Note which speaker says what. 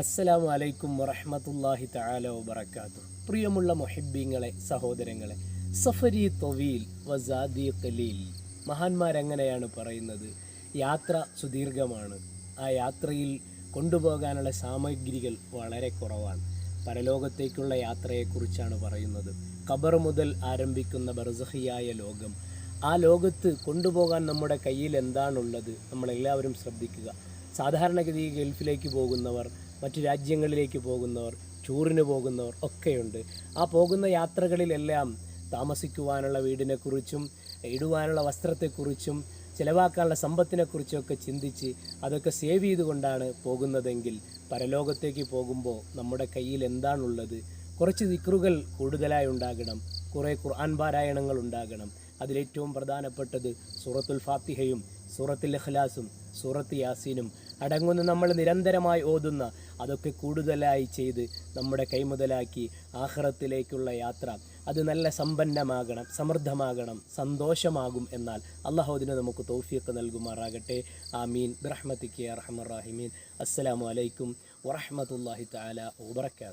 Speaker 1: അസ്സലാമു അലൈക്കും വറഹ്മത്തുള്ളാഹി തആല വബറകാതുഹു. പ്രിയമുള്ള മുഹിബ്ബീങ്ങളെ, സഹോദരങ്ങളെ, സഫരി തൊവീൽ വസാദി ഖലീൽ. മഹാന്മാരെങ്ങനെയാണ് പറയുന്നത്? യാത്ര സുദീർഘമാണ്, ആ യാത്രയിൽ കൊണ്ടുപോകാനുള്ള സാമഗ്രികൾ വളരെ കുറവാണ്. പരലോകത്തേക്കുള്ള യാത്രയെക്കുറിച്ചാണ് പറയുന്നത്. ഖബർ മുതൽ ആരംഭിക്കുന്ന ബർസഖിയായ ലോകം, ആ ലോകത്ത് കൊണ്ടുപോകാൻ നമ്മുടെ കയ്യിൽ എന്താണുള്ളത് നമ്മളെല്ലാവരും ശ്രദ്ധിക്കുക. സാധാരണഗതി ഗൾഫിലേക്ക് പോകുന്നവർ, മറ്റു രാജ്യങ്ങളിലേക്ക് പോകുന്നവർ, ടൂറിന് പോകുന്നവർ ഒക്കെയുണ്ട്. ആ പോകുന്ന യാത്രകളിലെല്ലാം താമസിക്കുവാനുള്ള വീടിനെക്കുറിച്ചും ഇടുവാനുള്ള വസ്ത്രത്തെക്കുറിച്ചും ചിലവാക്കാനുള്ള സമ്പത്തിനെക്കുറിച്ചൊക്കെ ചിന്തിച്ച് അതൊക്കെ സേവ് ചെയ്തുകൊണ്ടാണ് പോകുന്നതെങ്കിൽ പരലോകത്തേക്ക് പോകുമ്പോൾ നമ്മുടെ കയ്യിൽ എന്താണുള്ളത്? കുറച്ച് ദിക്റുകൾ കൂടുതലായി ഉണ്ടാകണം, കുറേ ഖുർആൻ പാരായണങ്ങൾ ഉണ്ടാകണം. അതിലേറ്റവും പ്രധാനപ്പെട്ടത് സൂറത്തുൽ ഫാത്തിഹയും സൂറത്തുൽ ഇഖ്ലാസും സൂറത്ത് യാസീനും അടങ്ങുന്ന നമ്മൾ നിരന്തരമായി ഓതുന്ന അതൊക്കെ കൂടുതലായി ചെയ്ത് നമ്മുടെ കൈമുതലാക്കി ആഖിറത്തിലേക്കുള്ള യാത്ര അത് നല്ല സമ്പന്നമാകണം, സമൃദ്ധമാകണം, സന്തോഷമാകും. എന്നാൽ അല്ലാഹു അതിന് നമുക്ക് തൗഫീഖ് നൽകുമാറാകട്ടെ. ആമീൻ ബിറഹ്മതിക യാ അർഹമർ റഹീമീൻ. അസ്സലാമു അലൈക്കും വറഹ്മത്തുള്ളാഹി തആല വബറകാതുഹു.